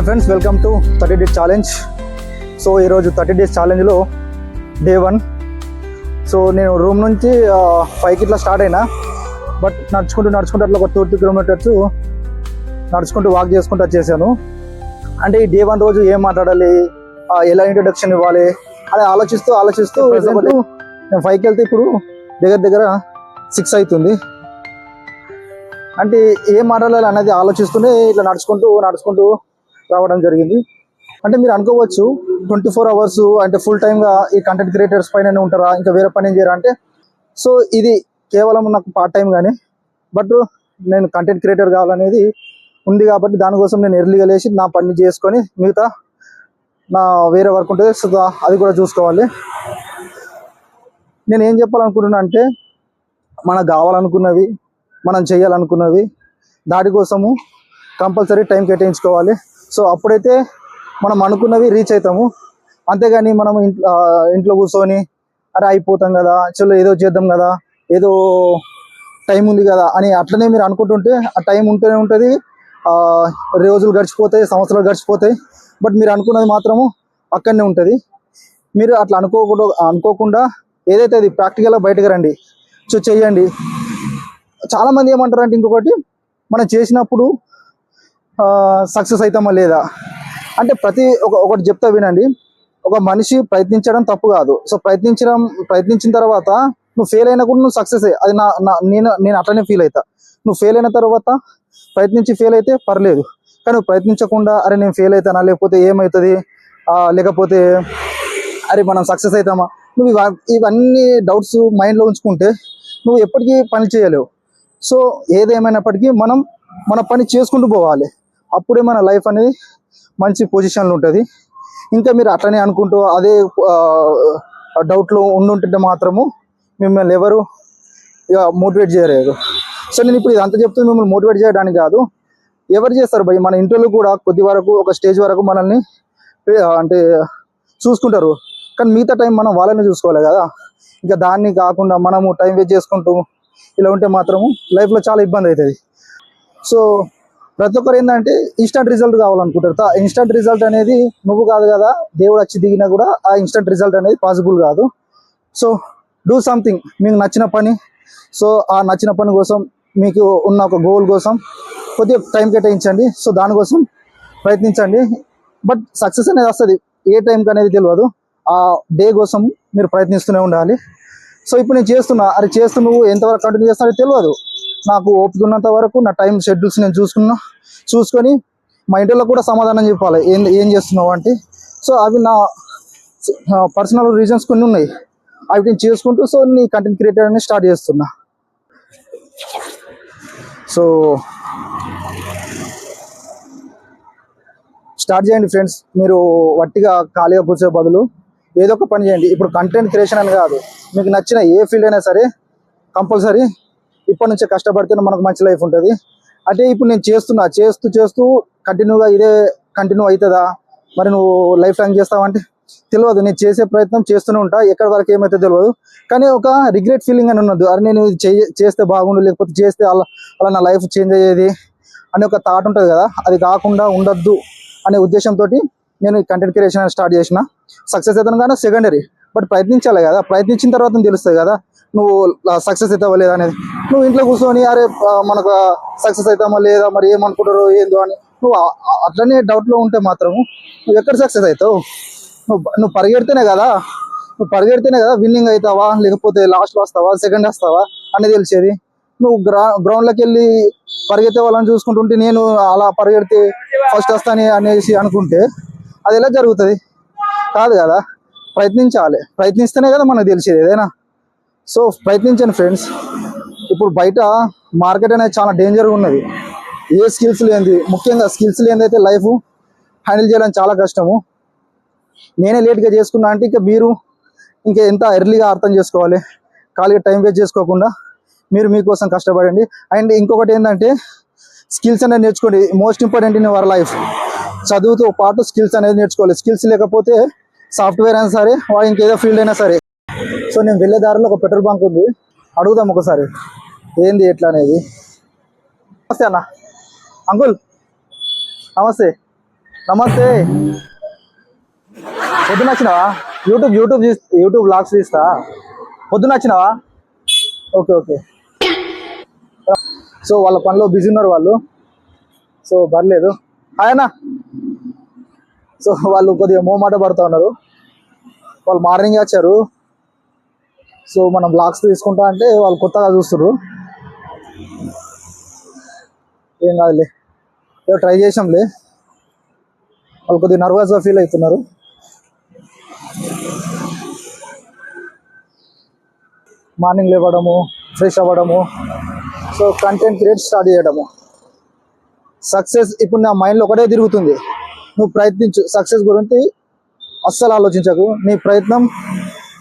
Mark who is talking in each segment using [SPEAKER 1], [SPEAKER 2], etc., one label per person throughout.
[SPEAKER 1] Friends, welcome to 30 days challenge. So ఈరోజు 30 days ఛాలెంజ్లో day 1. So నేను room నుంచి 5కి ఇట్లా స్టార్ట్ అయినా. బట్ నడుచుకుంటూ అట్లా ఒక 2 కిలోమీటర్స్ నడుచుకుంటూ వాక్ చేసుకుంటూ వచ్చేసాను. అంటే ఈ డే 1 రోజు ఏం మాట్లాడాలి, ఎలా ఇంట్రొడక్షన్ ఇవ్వాలి అని ఆలోచిస్తూ నేను 5కి వెళ్తే ఇప్పుడు దగ్గర 6 అవుతుంది. అంటే ఏం మాట్లాడాలి అనేది ఆలోచిస్తూనే ఇట్లా నడుచుకుంటూ రావడం జరిగింది. అంటే మీరు అనుకోవచ్చు 24 అవర్స్ అంటే ఫుల్ టైమ్గా ఈ కంటెంట్ క్రియేటర్స్ పైన ఉంటారా, ఇంకా వేరే పని ఏం చేయరా అంటే, సో ఇది కేవలం నాకు పార్ట్ టైం. కానీ బట్ నేను కంటెంట్ క్రియేటర్ కావాలనేది ఉంది కాబట్టి దానికోసం నేను ఎర్లీగా లేచి నా పని చేసుకొని మిగతా నా వేరే వర్క్ ఉంటుంది, సో అది కూడా చూసుకోవాలి. నేను ఏం చెప్పాలనుకుంటున్నా అంటే, మనకు కావాలనుకున్నవి, మనం చేయాలనుకున్నవి దానికోసము కంపల్సరీ టైం కేటాయించుకోవాలి. సో అప్పుడైతే మనం అనుకున్నవి రీచ్ అవుతాము. అంతేగాని మనం ఇంట్లో కూర్చొని అరే అయిపోతాం కదా, చలో ఏదో చేద్దాం కదా, ఏదో టైం ఉంది కదా అని అట్లనే మీరు అనుకుంటుంటే ఆ టైం ఉంటూనే ఉంటుంది, రోజులు గడిచిపోతాయి, సంవత్సరాలు గడిచిపోతాయి. బట్ మీరు అనుకున్నది మాత్రము అక్కడనే ఉంటుంది. మీరు అట్లా అనుకోకుండా ఏదైతే అది ప్రాక్టికల్గా బయటకు రండి, సో చెయ్యండి. చాలామంది ఏమంటారంటే ఇంకొకటి, మనం చేసినప్పుడు సక్సెస్ అవుతామా లేదా అంటే ఒకటి చెప్తా వినండి. ఒక మనిషి ప్రయత్నించడం తప్పు కాదు. సో ప్రయత్నించిన తర్వాత నువ్వు ఫెయిల్ అయినా కూడా నువ్వు సక్సెస్ అది నేను అట్లనే ఫీల్ అవుతా. నువ్వు ఫెయిల్ అయిన తర్వాత ప్రయత్నించి ఫెయిల్ అయితే పర్లేదు, కానీ నువ్వు ప్రయత్నించకుండా అరే నేను ఫెయిల్ అవుతానా, లేకపోతే ఏమవుతుంది, లేకపోతే అరే మనం సక్సెస్ అవుతామా, నువ్వు ఇవన్నీ డౌట్స్ మైండ్లో ఉంచుకుంటే నువ్వు ఎప్పటికీ పని చేయలేవు. సో ఏదేమైనప్పటికీ మనం మన పని చేసుకుంటూ పోవాలి. అప్పుడే మన లైఫ్ అనేది మంచి పొజిషన్లో ఉంటుంది. ఇంకా మీరు అట్లనే అనుకుంటూ అదే డౌట్లో ఉండుంటుంటే మాత్రము మిమ్మల్ని ఎవరు ఇక మోటివేట్ చేయలేరు. సో నేను ఇప్పుడు ఇదంతా చెప్తూ మిమ్మల్ని మోటివేట్ చేయడానికి కాదు. ఎవరు చేస్తారు భయ్, మన ఇంట్లో కూడా కొద్ది వరకు ఒక స్టేజ్ వరకు మనల్ని అంటే చూసుకుంటారు, కానీ మిగతా టైం మనం వాళ్ళని చూసుకోవాలి కదా. ఇంకా దాన్ని కాకుండా మనము టైం వేస్ట్ చేసుకుంటూ ఇలా ఉంటే మాత్రము లైఫ్లో చాలా ఇబ్బంది అవుతుంది. సో ప్రతి ఒక్కరు ఏంటంటే ఇన్స్టంట్ రిజల్ట్ కావాలనుకుంటారు. ఇన్స్టంట్ రిజల్ట్ అనేది నువ్వు కాదు కదా, దేవుడు వచ్చి దిగినా కూడా ఆ ఇన్స్టంట్ రిజల్ట్ అనేది పాసిబుల్ కాదు. సో డూ సంథింగ్, మీకు నచ్చిన పని. సో ఆ నచ్చిన పని కోసం, మీకు ఉన్న ఒక గోల్ కోసం కొద్దిగా టైం కేటాయించండి. సో దానికోసం ప్రయత్నించండి. బట్ సక్సెస్ అనేది వస్తుంది, ఏ టైంకి అనేది తెలియదు. ఆ డే కోసం మీరు ప్రయత్నిస్తూనే ఉండాలి. సో ఇప్పుడు నేను చేస్తూ నువ్వు ఎంతవరకు కంటిన్యూ చేస్తానో తెలియదు. నాకు ఓపిక ఉన్నంత వరకు నా టైం షెడ్యూల్స్ నేను చూసుకొని మా ఇంట్లో కూడా సమాధానం చెప్పాలి ఏం చేస్తున్నావు అంటే. సో అవి నా పర్సనల్ రీజన్స్ కొన్ని ఉన్నాయి, అవి నేను చేసుకుంటూ సో నీ కంటెంట్ క్రియేటర్ అనేది స్టార్ట్ చేస్తున్నా. సో స్టార్ట్ చేయండి ఫ్రెండ్స్. మీరు వట్టిగా ఖాళీగా కూర్చే బదులు ఏదో ఒక పని చేయండి. ఇప్పుడు కంటెంట్ క్రియేషన్ అని కాదు, మీకు నచ్చిన ఏ ఫీల్డ్ అయినా సరే కంపల్సరీ ఇప్పటి నుంచే కష్టపడితే మనకు మంచి లైఫ్ ఉంటుంది. అంటే ఇప్పుడు నేను చేస్తూ కంటిన్యూగా ఇదే కంటిన్యూ అవుతుందా, మరి నువ్వు లైఫ్ లాంగ్ చేస్తావంటే తెలియదు. నేను చేసే ప్రయత్నం చేస్తూనే ఉంటా, ఎక్కడి వరకు ఏమైతే తెలియదు. కానీ ఒక రిగ్రెట్ ఫీలింగ్ అని ఉన్నది, అరే నేను చేస్తే బాగుండు, లేకపోతే చేస్తే అలా నా లైఫ్ చేంజ్ అయ్యేది అనే ఒక థాట్ ఉంటుంది కదా, అది కాకుండా ఉండద్దు అనే ఉద్దేశంతో నేను కంటెంట్ క్రియేషన్ స్టార్ట్ చేసిన. సక్సెస్ అవుతాను కానీ సెకండరీ, బట్ ప్రయత్నించాలి కదా. ప్రయత్నించిన తర్వాత తెలుస్తుంది కదా నువ్వు సక్సెస్ అవుతావా లేదా అనేది. నువ్వు ఇంట్లో కూర్చొని అరే మనకు సక్సెస్ అవుతామా లేదా, మరి ఏమనుకుంటారో ఏందో అని నువ్వు అట్లనే డౌట్లో ఉంటే మాత్రము నువ్వు ఎక్కడ సక్సెస్ అవుతావు. నువ్వు పరిగెడితేనే కదా విన్నింగ్ అవుతావా, లేకపోతే లాస్ట్లో వస్తావా, సెకండ్ వస్తావా అనేది తెలిసేది. నువ్వు గ్రౌండ్లోకి వెళ్ళి పరిగెత్తే వాళ్ళని చూసుకుంటుంటే నేను అలా పరిగెడితే ఫస్ట్ వస్తాను అనేసి అనుకుంటే అది ఎలా జరుగుతుంది, కాదు కదా. ప్రయత్నిస్తేనే కదా మనకు తెలిసేది ఏదైనా. సో ప్రయత్నించండి ఫ్రెండ్స్. ఇప్పుడు బయట మార్కెట్ అనేది చాలా డేంజర్గా ఉన్నది. ఏ స్కిల్స్ లేనిది, ముఖ్యంగా స్కిల్స్ లేనిదైతే లైఫ్ హ్యాండిల్ చేయడం చాలా కష్టము. నేనే లేట్గా చేసుకున్నా అంటే ఇంకా మీరు ఇంకా ఎంత ఎర్లీగా అర్థం చేసుకోవాలి. ఖాళీగా టైం వేస్ట్ చేసుకోకుండా మీరు మీకోసం కష్టపడండి. అండ్ ఇంకొకటి ఏంటంటే స్కిల్స్ అనేది నేర్చుకోండి. Most important in our life. చదువుతో పాటు స్కిల్స్ అనేది నేర్చుకోవాలి. స్కిల్స్ లేకపోతే సాఫ్ట్వేర్ అయినా సరే, వాడు ఇంకేదో ఫీల్డ్ అయినా సరే. సో నేను వెళ్ళే దారిలో ఒక పెట్రోల్ బంక్ ఉంది, అడుగుదాం ఒకసారి ఏంది ఎట్లా అనేది. నమస్తే అన్న, అంకుల్ నమస్తే. నమస్తే. పొద్దున వచ్చినావా? యూట్యూబ్ బ్లాగ్స్ తీస్తా. పొద్దున వచ్చినావా? Okay okay. సో వాళ్ళ పనిలో బిజీ ఉన్నారు వాళ్ళు, సో పర్లేదు. ఆయన సో వాళ్ళు కొద్దిగా మోమాట పడుతూ ఉన్నారు. వాళ్ళు మార్నింగ్ వచ్చారు, సో మనం బ్లాగ్స్ తీసుకుంటా అంటే వాళ్ళు కొత్తగా చూస్తున్నారు. ఏం కాదులే, ఏదో ట్రై చేసాంలే. వాళ్ళు కొద్దిగా నర్వస్గా ఫీల్ అవుతున్నారు. మార్నింగ్ లేవడము, ఫ్రెష్ అవ్వడము, సో కంటెంట్ క్రియేట్ స్టార్ట్ చేయడము. సక్సెస్ ఇప్పుడు నా మైండ్లో ఒకటే తిరుగుతుంది, నువ్వు ప్రయత్నించు. సక్సెస్ గురించి అస్సలు ఆలోచించకు, నీ ప్రయత్నం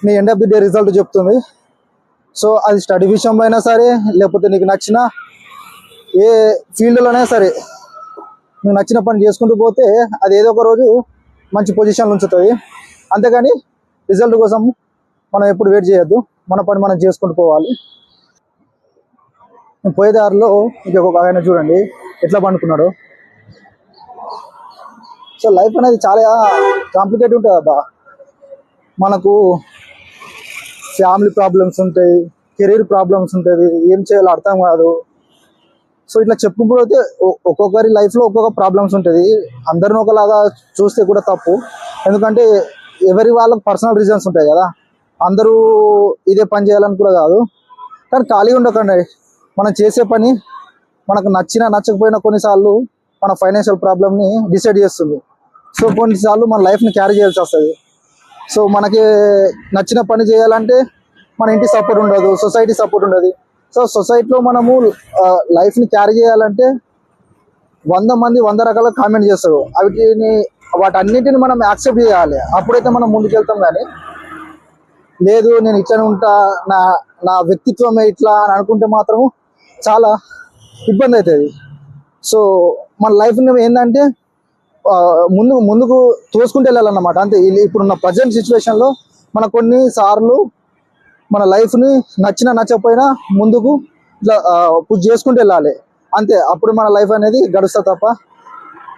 [SPEAKER 1] నీ end of the day result చెప్తుంది. సో అది స్టడీ విషయంలో అయినా సరే, లేకపోతే నీకు నచ్చిన ఏ ఫీల్డ్లోనే సరే, నువ్వు నచ్చిన పని చేసుకుంటూ పోతే అది ఏదో ఒక రోజు మంచి పొజిషన్లో ఉంచుతుంది. అంతేగాని రిజల్ట్ కోసం మనం ఎప్పుడు వెయిట్ చేయొద్దు, మన పని మనం చేసుకుంటూ పోవాలి. పోయే దారిలో ఇంకొక ఆయన చూడండి ఎట్లా పండుకున్నాడు. సో లైఫ్ అనేది చాలా కాంప్లికేట్ ఉంటుంది అబ్బా. మనకు ఫ్యామిలీ ప్రాబ్లమ్స్ ఉంటాయి, కెరీర్ ప్రాబ్లమ్స్ ఉంటుంది, ఏం చేయాలో అర్థం కాదు. సో ఇట్లా చెప్పుకోకపోతే ఒక్కొక్కరి లైఫ్లో ఒక్కొక్క ప్రాబ్లమ్స్ ఉంటుంది. అందరిని ఒకలాగా చూస్తే కూడా తప్పు, ఎందుకంటే ఎవరి వాళ్ళకి పర్సనల్ రీజన్స్ ఉంటాయి కదా. అందరూ ఇదే పని చేయాలని కూడా కాదు, కానీ ఖాళీగా ఉండకండి. మనం చేసే పని మనకు నచ్చినా నచ్చకపోయినా కొన్నిసార్లు మన ఫైనాన్షియల్ ప్రాబ్లమ్ని డిసైడ్ చేస్తుంది. సో కొన్నిసార్లు మన లైఫ్ని క్యారీ చేయాల్సి వస్తుంది. సో మనకి నచ్చిన పని చేయాలంటే మన ఇంటి సపోర్ట్ ఉండదు, సొసైటీ సపోర్ట్ ఉండదు. సో సొసైటీలో మనము లైఫ్ని క్యారీ చేయాలంటే 100 మంది 100 రకాల కామెంట్ చేస్తారు. వాటన్నిటిని మనం యాక్సెప్ట్ చేయాలి, అప్పుడైతే మనం ముందుకెళ్తాం. కానీ లేదు నేను ఇట్లనే ఉంటా, నా వ్యక్తిత్వమే ఇట్లా అని అనుకుంటే మాత్రము చాలా ఇబ్బంది అవుతుంది. సో మన లైఫ్ని ఏంటంటే ముందుకు తోసుకుంటూ వెళ్ళాలన్నమాట, అంతే. ఇప్పుడున్న ప్రజెంట్ సిచ్యువేషన్లో మన కొన్నిసార్లు మన లైఫ్ని నచ్చకపోయినా ముందుకు ఇట్లా పుష్ చేసుకుంటూ వెళ్ళాలి, అంతే. అప్పుడు మన లైఫ్ అనేది గడుస్తుంది తప్ప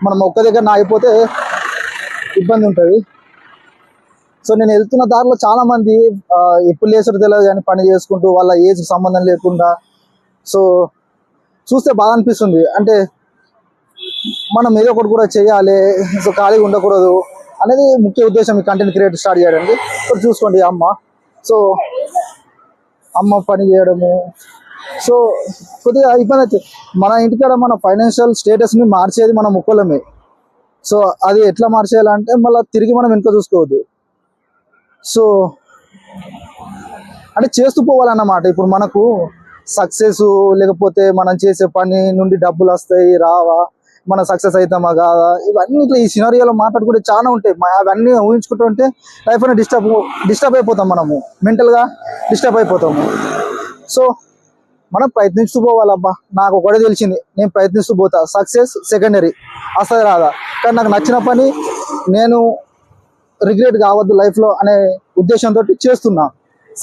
[SPEAKER 1] మనం ఒక్క దగ్గర ఆగిపోతే ఇబ్బంది ఉంటుంది. సో నేను వెళ్తున్న దారిలో చాలామంది ఎప్పుడు లేసారో తెలియదు కానీ పని చేసుకుంటూ వాళ్ళ ఏజ్ సంబంధం లేకుండా, సో చూస్తే బాధ అనిపిస్తుంది. అంటే మనం ఏదో ఒకటి కూడా చేయాలి, సో ఖాళీగా ఉండకూడదు అనేది ముఖ్య ఉద్దేశం ఈ కంటెంట్ క్రియేట్ స్టార్ట్ చేయడానికి. ఇప్పుడు చూసుకోండి అమ్మ పని చేయడము, సో కొద్దిగా ఇబ్బంది అవుతుంది. మన ఇంటికాడ మన ఫైనాన్షియల్ స్టేటస్ని మార్చేది మన ముక్కలమే. సో అది ఎట్లా మార్చేయాలంటే మళ్ళీ తిరిగి మనం వెనుక చూసుకోవద్దు. సో అంటే చేస్తూ పోవాలన్నమాట. ఇప్పుడు మనకు సక్సెస్ లేకపోతే మనం చేసే పని నుండి డబ్బులు వస్తాయి రావా, మనం సక్సెస్ అవుతామా కాదా, ఇవన్నీ ఇట్లా ఈ సినారియోలో మాట్లాడుకుంటే చాలా ఉంటాయి. అవన్నీ ఊహించుకుంటూ ఉంటే లైఫ్ అనేది డిస్టర్బ్ అయిపోతాం, మనము మెంటల్గా డిస్టర్బ్ అయిపోతాము. సో మనం ప్రయత్నిస్తూ పోవాలబ్బా. నాకు ఒకటే తెలిసింది, నేను ప్రయత్నిస్తూ పోతా. సక్సెస్ సెకండరీ, వస్తుంది రాదా, కానీ నాకు నచ్చిన పని నేను రిగ్రెట్ కావద్దు లైఫ్లో అనే ఉద్దేశంతో చేస్తున్నా.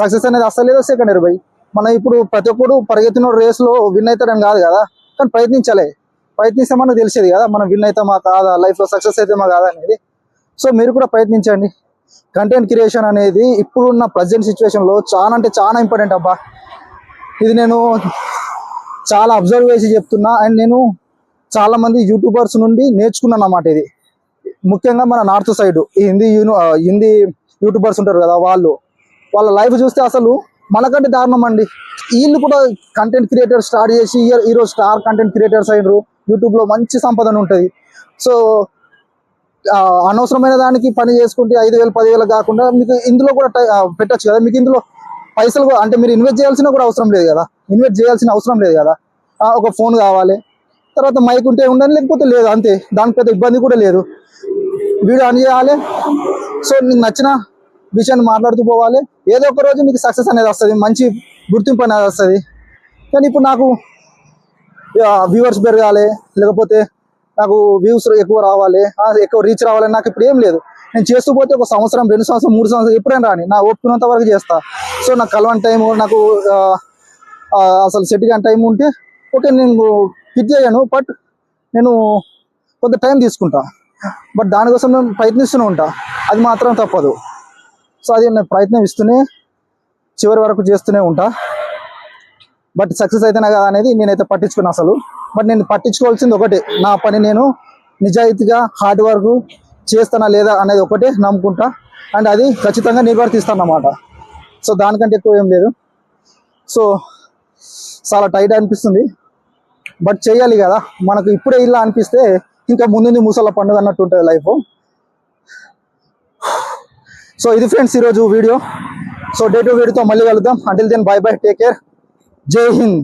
[SPEAKER 1] సక్సెస్ అనేది అసలు లేదో సెకండరీ బై. మనం ఇప్పుడు ప్రతి ఒక్కడు పరిగెత్తిన రేస్లో విన్ అవుతాడని కాదు కదా, కానీ ప్రయత్నించాలి. ప్రయత్నిస్తే మనకు తెలిసేది కదా మనం విన్ అవుతామా కాదా, లైఫ్లో సక్సెస్ అవుతామా కాదా అనేది. సో మీరు కూడా ప్రయత్నించండి. కంటెంట్ క్రియేషన్ అనేది ఇప్పుడున్న ప్రజెంట్ సిచ్యువేషన్లో చాలా అంటే చాలా ఇంపార్టెంట్ అబ్బా. ఇది నేను చాలా అబ్జర్వ్ చేసి చెప్తున్నా, అండ్ నేను చాలామంది యూట్యూబర్స్ నుండి నేర్చుకున్నాను అన్నమాట. ఇది ముఖ్యంగా మన నార్త్ సైడ్ ఈ హిందీ యూట్యూబర్స్ ఉంటారు కదా, వాళ్ళ లైఫ్ చూస్తే అసలు మనకంటే దారుణం అండి. వీళ్ళు కూడా కంటెంట్ క్రియేటర్ స్టార్ట్ చేసి ఈరోజు స్టార్ కంటెంట్ క్రియేటర్స్ అయినరు. యూట్యూబ్లో మంచి సంపాదన ఉంటుంది. సో అనవసరమైన దానికి పని చేసుకుంటే 5,000 10,000 కాకుండా మీకు ఇందులో కూడా పెట్టచ్చు కదా. మీకు ఇందులో పైసలు అంటే మీరు ఇన్వెస్ట్ చేయాల్సిన అవసరం లేదు కదా. ఒక ఫోన్ కావాలి, తర్వాత మైక్ ఉంటే ఉండాలి, లేకపోతే లేదు, అంతే. దానికి పెద్ద ఇబ్బంది కూడా లేదు. వీడియో ఆన్ చేయాలి, సో నీకు నచ్చిన విషయాన్ని మాట్లాడుతూ పోవాలి. ఏదో ఒక రోజు మీకు సక్సెస్ అనేది వస్తుంది, మంచి గుర్తింపు అనేది వస్తుంది. కానీ ఇప్పుడు నాకు వ్యూవర్స్ పెరగాలి, లేకపోతే నాకు వ్యూస్ ఎక్కువ రావాలి, ఎక్కువ రీచ్ రావాలని నాకు ఇప్పుడు ఏం లేదు. నేను చేస్తూ పోతే 1 సంవత్సరం 2 సంవత్సరం 3 సంవత్సరం ఎప్పుడైనా రాని, నా ఒప్పుకున్నంత వరకు చేస్తా. సో నాకు కలవని టైము, నాకు అసలు సెట్ కాని టైం ఉంటే ఓకే నేను హిట్ చేయను, బట్ నేను కొంత టైం తీసుకుంటా. బట్ దానికోసం నేను ప్రయత్నిస్తూనే ఉంటా, అది మాత్రం తప్పదు. సో అది నేను ప్రయత్నం ఇస్తూనే చివరి వరకు చేస్తూనే ఉంటా. బట్ సక్సెస్ అయితేనే కదా అనేది నేనైతే పట్టించుకున్నా అసలు. బట్ నేను పట్టించుకోవాల్సింది ఒకటే, నా పని నేను నిజాయితీగా హార్డ్ వర్క్ చేస్తానా లేదా అనేది ఒకటే నమ్ముకుంటా, అండ్ అది ఖచ్చితంగా నిర్వర్తిస్తాను అన్నమాట. సో దానికంటే ఎక్కువ ఏం లేదు. సో చాలా టైట్ అనిపిస్తుంది, బట్ చేయాలి కదా. మనకు ఇప్పుడే ఇలా అనిపిస్తే ఇంకా ముందుంది ముసల పండుగ అన్నట్టు ఉంటుంది లైఫ్. సో ఇది ఫ్రెండ్స్ ఈరోజు వీడియో. సో డే టు వీడియోతో మళ్ళీ కలుద్దాం. Until then bye bye, take care, జై హింద్.